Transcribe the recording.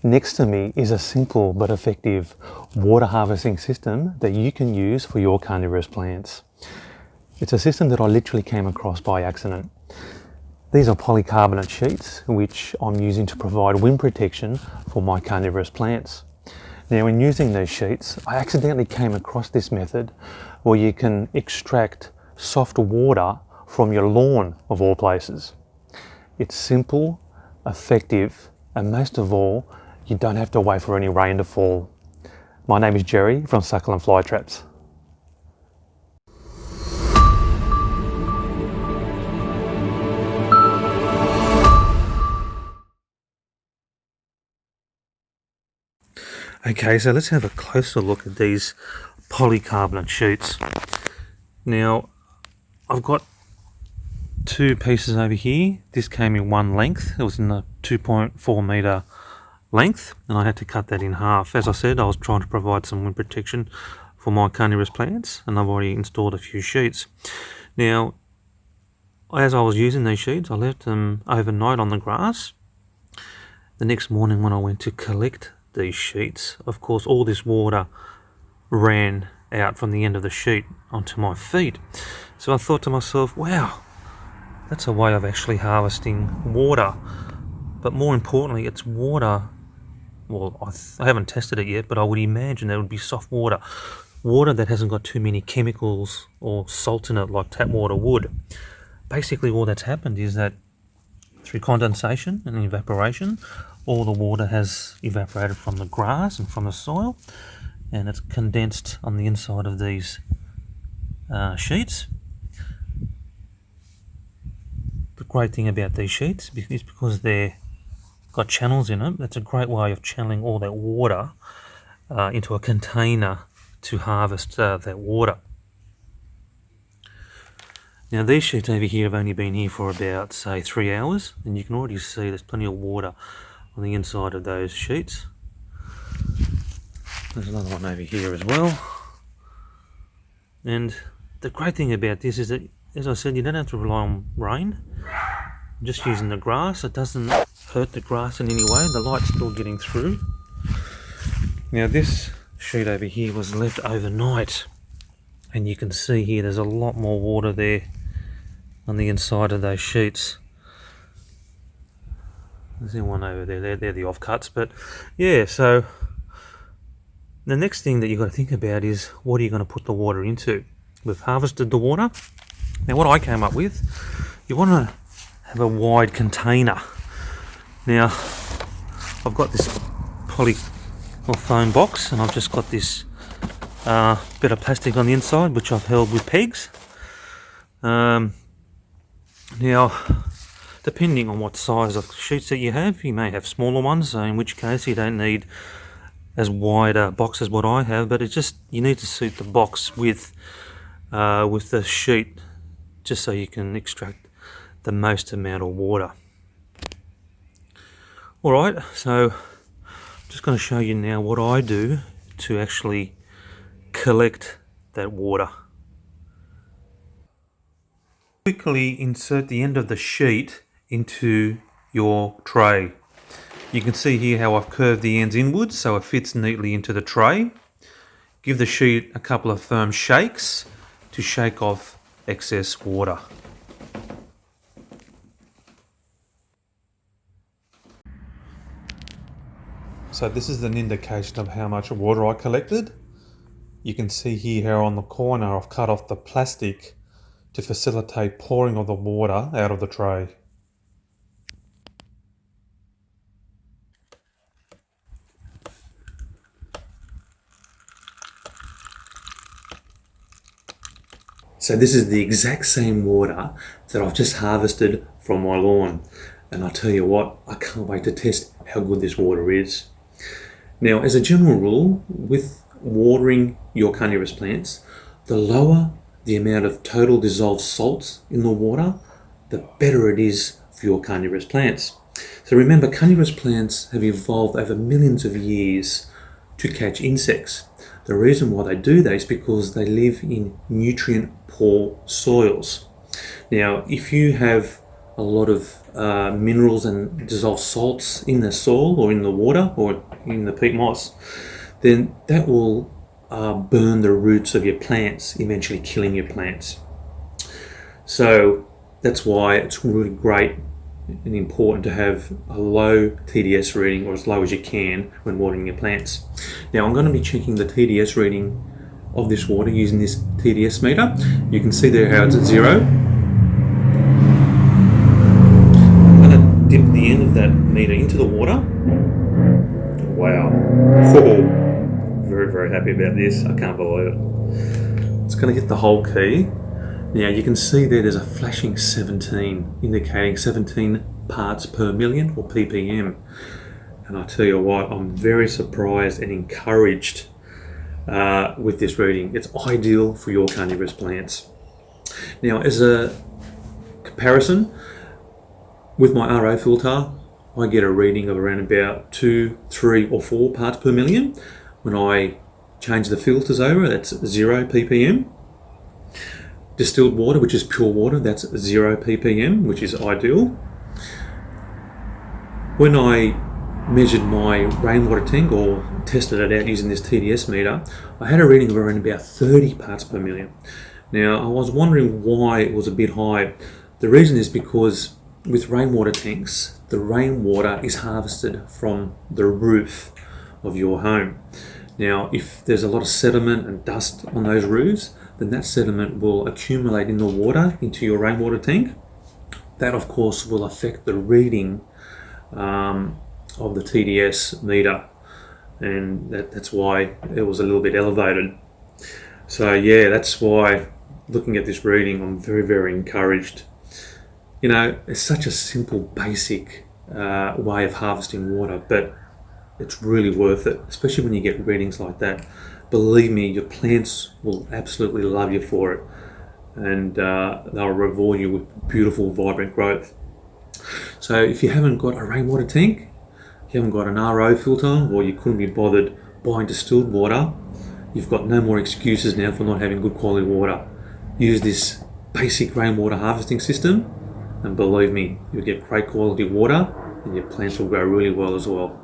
Next to me is a simple but effective water harvesting system that you can use for your carnivorous plants. It's a system that I literally came across by accident. These are polycarbonate sheets which I'm using to provide wind protection for my carnivorous plants. Now, in using these sheets, I accidentally came across this method where you can extract soft water from your lawn, of all places. It's simple, effective, and most of all, you don't have to wait for any rain to fall. My name is Jerry from Succulent Flytraps. Okay, so let's have a closer look at these polycarbonate sheets. Now, I've got two pieces over here. This came in one length. It was in the 2.4 metre length, and I had to cut that in half. As I said, I was trying to provide some wind protection for my carnivorous plants, and I've already installed a few sheets. Now, as I was using these sheets, I left them overnight on the grass. The next morning when I went to collect these sheets, of course all this water ran out from the end of the sheet onto my feet. So I thought to myself, wow, that's a way of actually harvesting water. But more importantly, it's water, well, I haven't tested it yet, but I would imagine that would be soft water. Water that hasn't got too many chemicals or salt in it like tap water would. Basically all that's happened is that through condensation and evaporation, all the water has evaporated from the grass and from the soil, and it's condensed on the inside of these sheets. The great thing about these sheets is because they've got channels in it. That's a great way of channeling all that water into a container to harvest that water. Now these sheets over here have only been here for about, say, 3 hours, and you can already see there's plenty of water on the inside of those sheets. There's another one over here as well. And the great thing about this is that, as I said, you don't have to rely on rain. Just using the grass, it doesn't hurt the grass in any way. The light's still getting through. Now this sheet over here was left overnight, and you can see here there's a lot more water there on the inside of those sheets. There's one over there, they're the offcuts, but yeah, so the next thing that you've got to think about is what are you going to put the water into? We've harvested the water. Now what I came up with, you want to have a wide container. Now I've got this foam box, and I've just got this bit of plastic on the inside which I've held with pegs. Now, depending on what size of sheets that you have, you may have smaller ones, so in which case you don't need as wide a box as what I have, but it's just, you need to suit the box with the sheet, just so you can extract the most amount of water. Alright, so I'm just going to show you now what I do to actually collect that water. Quickly insert the end of the sheet into your tray. You can see here how I've curved the ends inwards so it fits neatly into the tray. Give the sheet a couple of firm shakes to shake off excess water. So this is an indication of how much water I collected. You can see here how on the corner I've cut off the plastic to facilitate pouring of the water out of the tray. So this is the exact same water that I've just harvested from my lawn. And I tell you what, I can't wait to test how good this water is. Now, as a general rule, with watering your carnivorous plants, the lower the amount of total dissolved salts in the water, the better it is for your carnivorous plants. So remember, carnivorous plants have evolved over millions of years to catch insects. The reason why they do that is because they live in nutrient poor soils. Now, if you have a lot of minerals and dissolved salts in the soil or in the water or in the peat moss, then that will burn the roots of your plants, eventually killing your plants. So that's why it's really great and important to have a low TDS reading, or as low as you can, when watering your plants. Now I'm going to be checking the TDS reading of this water using this TDS meter. You can see there how it's at 0. I'm going to dip the end of that meter into the water. Wow. Oh, very, very happy about this. I can't believe it. It's going to hit the whole key. Now you can see there's a flashing 17, indicating 17 parts per million, or ppm. And I tell you what, I'm very surprised and encouraged with this reading. It's ideal for your carnivorous plants. Now, as a comparison, with my RO filter, I get a reading of around about 2, 3 or 4 parts per million. When I change the filters over, that's 0 ppm. Distilled water, which is pure water, that's 0 ppm, which is ideal. When I measured my rainwater tank, or tested it out using this TDS meter, I had a reading of around about 30 parts per million. Now, I was wondering why it was a bit high. The reason is because with rainwater tanks, the rainwater is harvested from the roof of your home. Now, if there's a lot of sediment and dust on those roofs, then that sediment will accumulate in the water into your rainwater tank. That, of course, will affect the reading of the TDS meter, and that's why it was a little bit elevated. So yeah, that's why, looking at this reading, I'm very, very encouraged. You know, it's such a simple, basic way of harvesting water, but it's really worth it, especially when you get readings like that. Believe me, your plants will absolutely love you for it, and they'll reward you with beautiful, vibrant growth. So if you haven't got a rainwater tank, you haven't got an RO filter, or you couldn't be bothered buying distilled water, you've got no more excuses now for not having good quality water. Use this basic rainwater harvesting system, and believe me, you'll get great quality water, and your plants will grow really well as well.